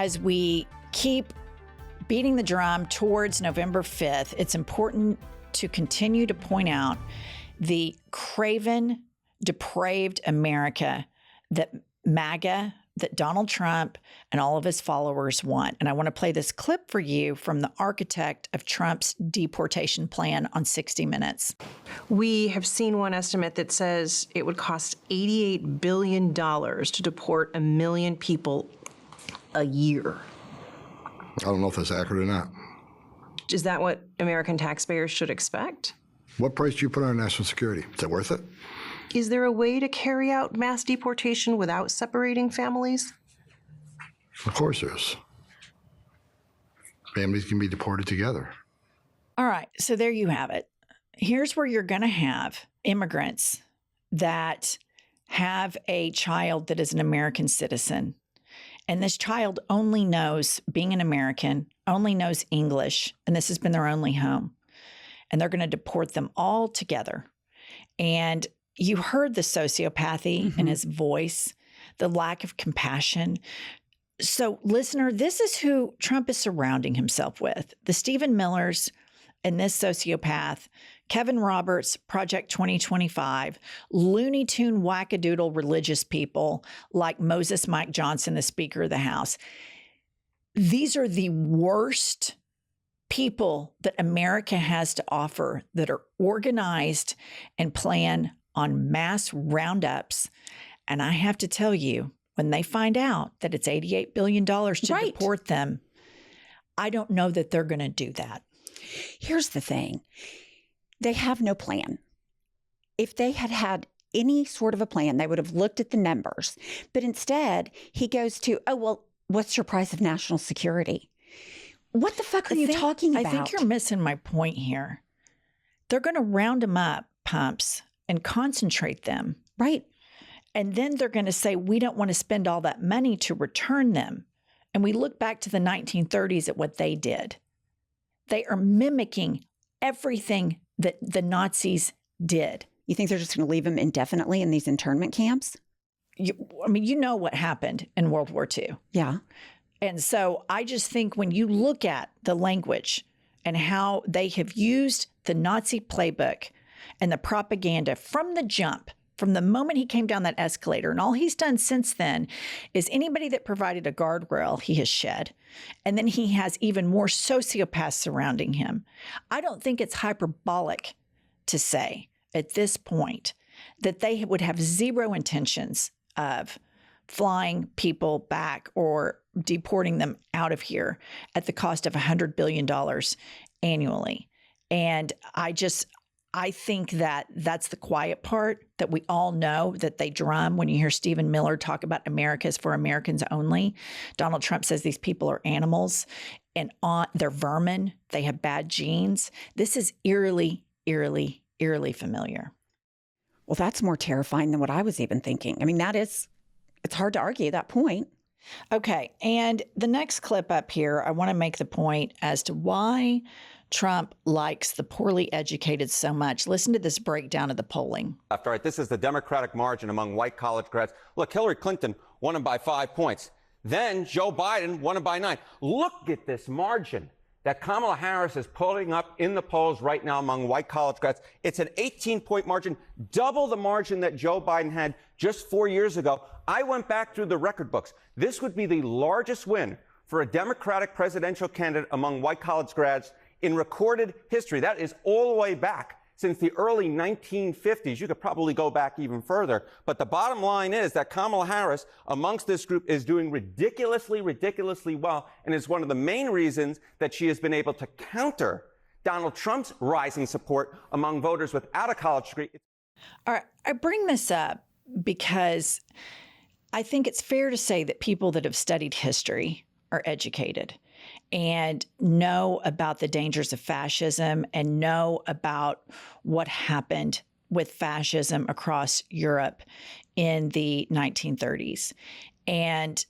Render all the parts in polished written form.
as we keep beating the drum towards November 5th, it's important to continue to point out the craven, depraved America that MAGA, that Donald Trump and all of his followers want. And I want to play this clip for you from the architect of Trump's deportation plan on 60 Minutes. We have seen one estimate that says it would cost $88 billion to deport 1 million people a year. I don't know if that's accurate or not. Is that what American taxpayers should expect? What price do you put on national security? Is it worth it? Is there a way to carry out mass deportation without separating families? Of course there is. Families can be deported together. All right, so there you have it. Here's where you're going to have immigrants that have a child that is an American citizen. And this child only knows, being an American, only knows English, and this has been their only home. And they're going to deport them all together. And you heard the sociopathy in his voice, the lack of compassion. So, listener, this is who Trump is surrounding himself with. The Stephen Millers and this sociopath, Kevin Roberts, Project 2025, Looney Tune wackadoodle religious people like Moses Mike Johnson, the Speaker of the House. These are the worst people that America has to offer that are organized and plan on mass roundups. And I have to tell you, when they find out that it's $88 billion to deport them, I don't know that they're going to do that. Here's the thing. They have no plan. If they had had any sort of a plan, they would have looked at the numbers. But instead, he goes to, oh, well, what's your price of national security? What the fuck are you talking about? I think you're missing my point here. They're going to round them up, pumps, and concentrate them. Right. And then they're going to say, we don't want to spend all that money to return them. And we look back to the 1930s at what they did. They are mimicking everything that the Nazis did. You think they're just going to leave them indefinitely in these internment camps? You know what happened in World War II. Yeah. And so I just think when you look at the language and how they have used the Nazi playbook and the propaganda from the jump, from the moment he came down that escalator, and all he's done since then is anybody that provided a guardrail, he has shed. And then he has even more sociopaths surrounding him. I don't think it's hyperbolic to say at this point that they would have zero intentions of flying people back or deporting them out of here at the cost of $100 billion annually. And I think that that's the quiet part that we all know that they drum when you hear Stephen Miller talk about America's for Americans only. Donald Trump says these people are animals and they're vermin. They have bad genes. This is eerily, eerily, eerily familiar. Well, that's more terrifying than what I was even thinking. I mean, it's hard to argue that point. Okay. And the next clip up here, I want to make the point as to why Trump likes the poorly educated so much. Listen to this breakdown of the polling. All right, this is the Democratic margin among white college grads. Look, Hillary Clinton won him by 5 points. Then Joe Biden won him by 9. Look at this margin that Kamala Harris is pulling up in the polls right now among white college grads. It's an 18-point margin, double the margin that Joe Biden had just 4 years ago. I went back through the record books. This would be the largest win for a Democratic presidential candidate among white college grads in recorded history. That is all the way back since the early 1950s. You could probably go back even further. But the bottom line is that Kamala Harris, amongst this group, is doing ridiculously, ridiculously well, and is one of the main reasons that she has been able to counter Donald Trump's rising support among voters without a college degree. All right, I bring this up because I think it's fair to say that people that have studied history are educated and know about the dangers of fascism and know about what happened with fascism across Europe in the 1930s. And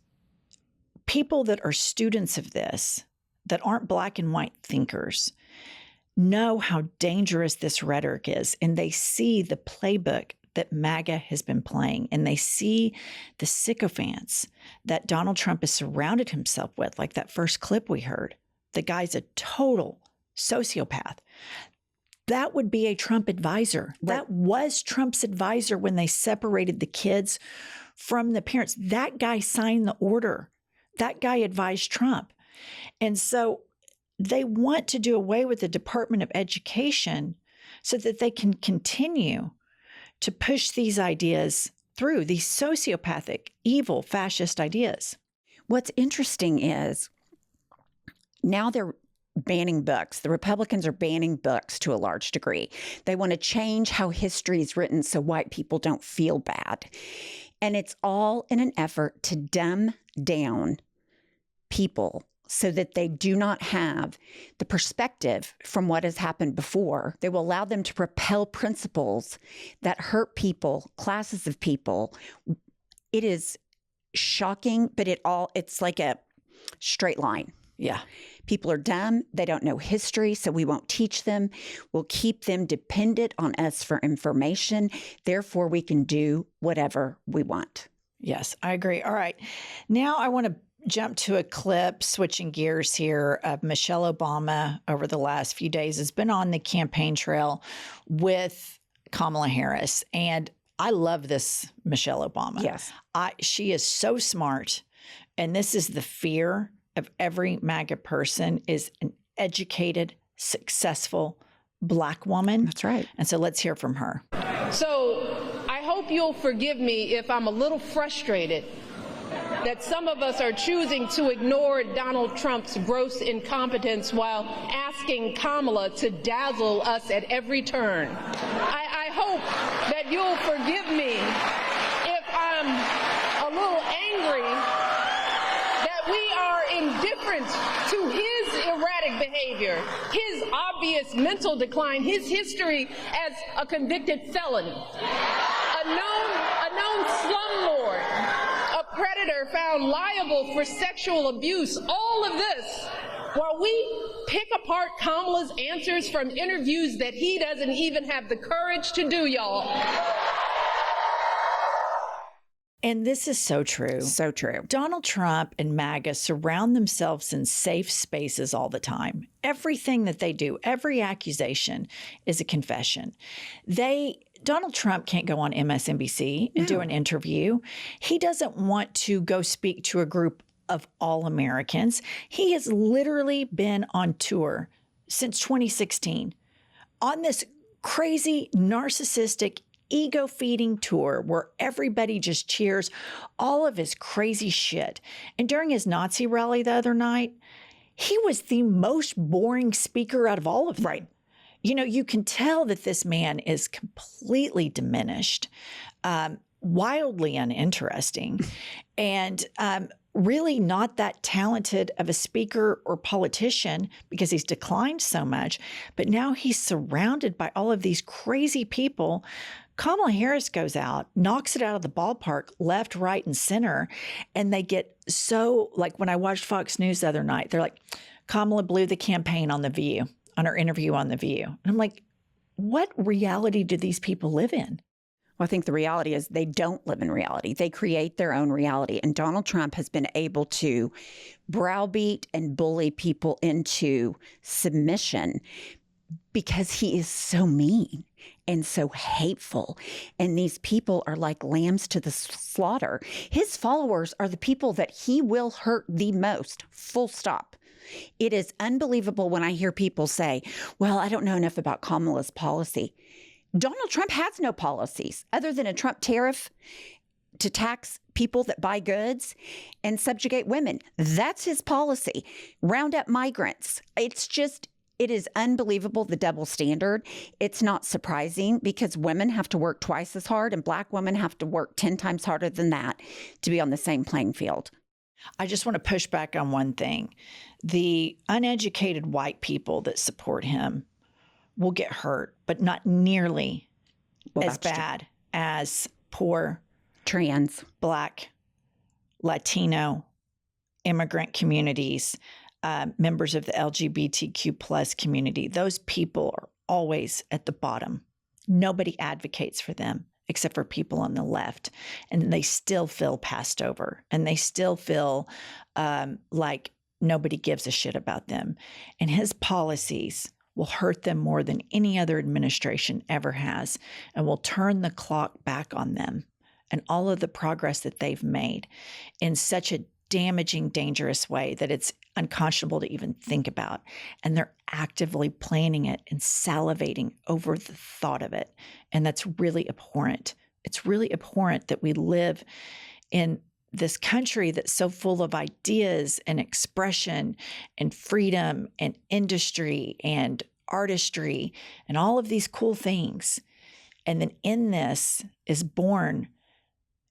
people that are students of this, that aren't black and white thinkers, know how dangerous this rhetoric is. And they see the playbook that MAGA has been playing, and they see the sycophants that Donald Trump has surrounded himself with, like that first clip we heard. The guy's a total sociopath. That would be a Trump advisor. Right. That was Trump's advisor when they separated the kids from the parents. That guy signed the order. That guy advised Trump. And so they want to do away with the Department of Education so that they can continue to push these ideas through, these sociopathic, evil, fascist ideas. What's interesting is now they're banning books. The Republicans are banning books to a large degree. They want to change how history is written so white people don't feel bad. And it's all in an effort to dumb down people so that they do not have the perspective from what has happened before. They will allow them to propel principles that hurt people, classes of people. It is shocking, but it's like a straight line. Yeah. People are dumb. They don't know history, so we won't teach them. We'll keep them dependent on us for information. Therefore, we can do whatever we want. Yes, I agree. All right. Now I want to jump to a clip, switching gears here, of Michelle Obama over the last few days has been on the campaign trail with Kamala Harris. And I love this Michelle Obama. Yes. She is so smart. And this is the fear of every MAGA person, is an educated, successful Black woman. That's right. And so let's hear from her. So I hope you'll forgive me if I'm a little frustrated that some of us are choosing to ignore Donald Trump's gross incompetence while asking Kamala to dazzle us at every turn. I hope that you'll forgive me if I'm a little angry that we are indifferent to his erratic behavior, his obvious mental decline, his history as a convicted felon, a known slumlord, a predator found liable for sexual abuse. All of this while we pick apart Kamala's answers from interviews that he doesn't even have the courage to do, y'all. And this is so true. So true. Donald Trump and MAGA surround themselves in safe spaces all the time. Everything that they do, every accusation is a confession. Donald Trump can't go on MSNBC and do an interview. He doesn't want to go speak to a group of all Americans. He has literally been on tour since 2016 on this crazy, narcissistic, ego-feeding tour where everybody just cheers all of his crazy shit. And during his Nazi rally the other night, he was the most boring speaker out of all of them. Right. You know, you can tell that this man is completely diminished, wildly uninteresting, and really not that talented of a speaker or politician because he's declined so much. But now he's surrounded by all of these crazy people. Kamala Harris goes out, knocks it out of the ballpark, left, right, and center. And they get so, like when I watched Fox News the other night, they're like, Kamala blew the campaign on The View, on her interview on The View. And I'm like, what reality do these people live in? Well, I think the reality is they don't live in reality. They create their own reality. And Donald Trump has been able to browbeat and bully people into submission because he is so mean and so hateful. And these people are like lambs to the slaughter. His followers are the people that he will hurt the most, full stop. It is unbelievable when I hear people say, well, I don't know enough about Kamala's policy. Donald Trump has no policies other than a Trump tariff to tax people that buy goods and subjugate women. That's his policy. Round up migrants. It is unbelievable, the double standard. It's not surprising because women have to work twice as hard and Black women have to work 10 times harder than that to be on the same playing field. I just want to push back on one thing. The uneducated white people that support him will get hurt, but not nearly as bad as poor, trans, Black, Latino, immigrant communities, members of the LGBTQ plus community. Those people are always at the bottom. Nobody advocates for them. except for people on the left. And they still feel passed over, and they still feel like nobody gives a shit about them. And his policies will hurt them more than any other administration ever has, and will turn the clock back on them and all of the progress that they've made in such a damaging, dangerous way that it's unconscionable to even think about. And they're actively planning it and salivating over the thought of it. And that's really abhorrent. It's really abhorrent that we live in this country that's so full of ideas and expression and freedom and industry and artistry and all of these cool things. And then in this is born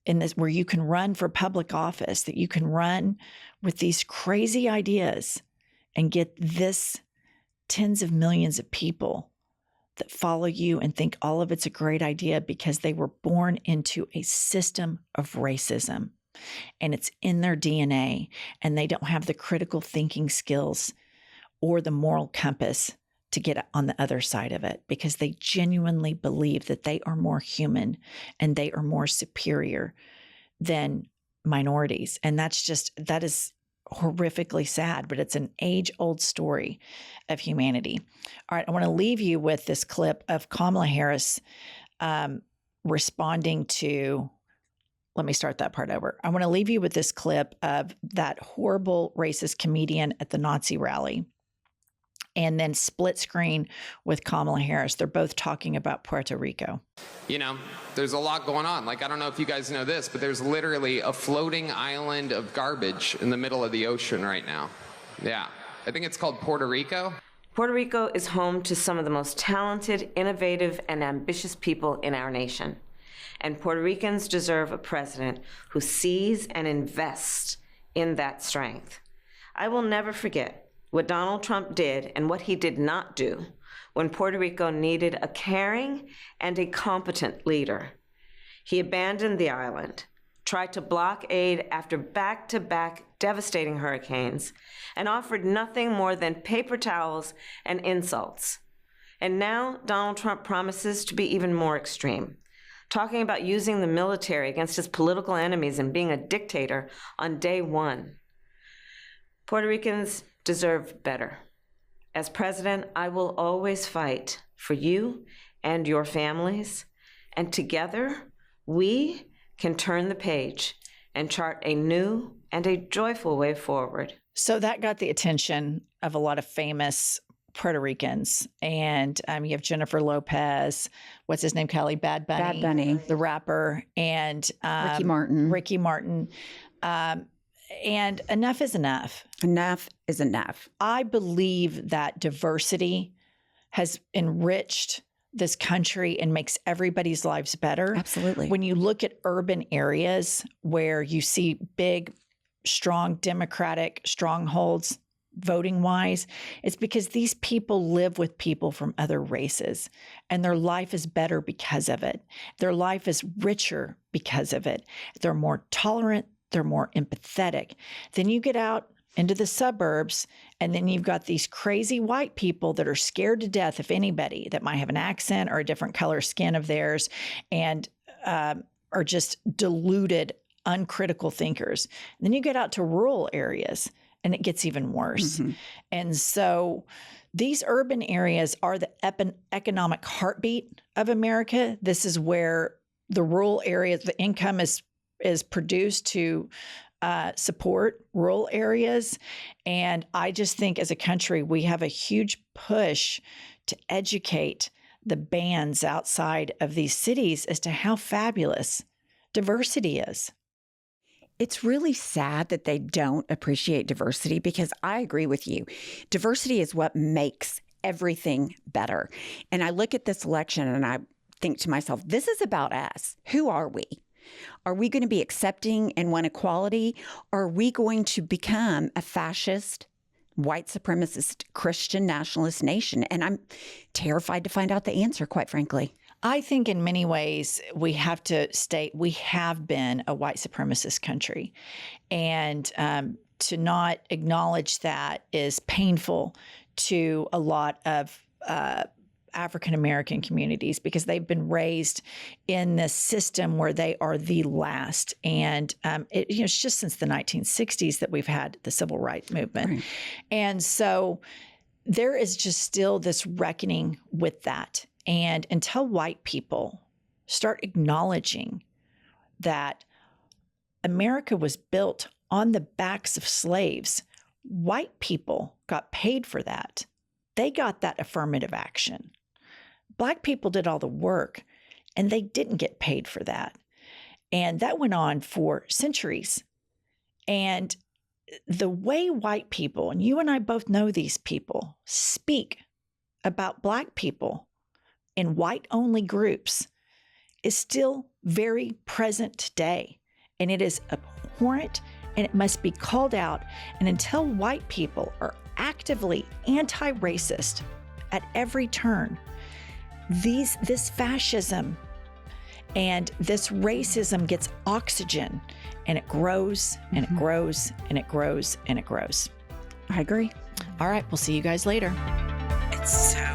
in this where you can run for public office, that you can run with these crazy ideas and get this tens of millions of people that follow you and think all of it's a great idea because they were born into a system of racism. And it's in their DNA, and they don't have the critical thinking skills or the moral compass to get on the other side of it, because they genuinely believe that they are more human and they are more superior than minorities. And that is horrifically sad, but it's an age-old story of humanity. All right, I want to leave you with this clip of Kamala Harris responding to, let me start that part over. I want to leave you with this clip of that horrible racist comedian at the Nazi rally, and then split screen with Kamala Harris. They're both talking about Puerto Rico. You know, there's a lot going on. Like, I don't know if you guys know this, but there's literally a floating island of garbage in the middle of the ocean right now. Yeah, I think it's called Puerto Rico. Puerto Rico is home to some of the most talented, innovative, and ambitious people in our nation. And Puerto Ricans deserve a president who sees and invests in that strength. I will never forget what Donald Trump did and what he did not do when Puerto Rico needed a caring and a competent leader. He abandoned the island, tried to block aid after back-to-back devastating hurricanes, and offered nothing more than paper towels and insults. And now Donald Trump promises to be even more extreme, talking about using the military against his political enemies and being a dictator on day one. Puerto Ricans deserve better. As president, I will always fight for you and your families, and together we can turn the page and chart a new and a joyful way forward. So that got the attention of a lot of famous Puerto Ricans. And you have Jennifer Lopez, what's his name, Kelly? Bad Bunny. Bad Bunny. The rapper. And Ricky Martin. And enough is enough. Enough is enough. I believe that diversity has enriched this country and makes everybody's lives better. Absolutely. When you look at urban areas where you see big, strong Democratic strongholds, voting wise, it's because these people live with people from other races, and their life is better because of it. Their life is richer because of it. They're more tolerant. They're more empathetic. Then you get out into the suburbs, and then you've got these crazy white people that are scared to death of anybody that might have an accent or a different color skin of theirs, and are just deluded, uncritical thinkers. And then you get out to rural areas, and it gets even worse. Mm-hmm. And so these urban areas are the economic heartbeat of America. This is where the rural areas, the income is produced to support rural areas. And I just think as a country, we have a huge push to educate the bands outside of these cities as to how fabulous diversity is. It's really sad that they don't appreciate diversity, because I agree with you. Diversity is what makes everything better. And I look at this election and I think to myself, this is about us. Who are we? Are we going to be accepting and want equality? Or are we going to become a fascist, white supremacist, Christian nationalist nation? And I'm terrified to find out the answer, quite frankly. I think in many ways we have to state we have been a white supremacist country. And to not acknowledge that is painful to a lot of African American communities because they've been raised in this system where they are the last. And it's just since the 1960s that we've had the civil rights movement. Right. And so there is just still this reckoning with that. And until white people start acknowledging that America was built on the backs of slaves, white people got paid for that. They got that affirmative action. Black people did all the work, and they didn't get paid for that. And that went on for centuries. And the way white people, and you and I both know these people, speak about Black people in white-only groups is still very present today. And it is abhorrent, and it must be called out. And until white people are actively anti-racist at every turn, this fascism and this racism gets oxygen, and it grows and it grows and it grows and it grows. I agree. All right, we'll see you guys later. It's so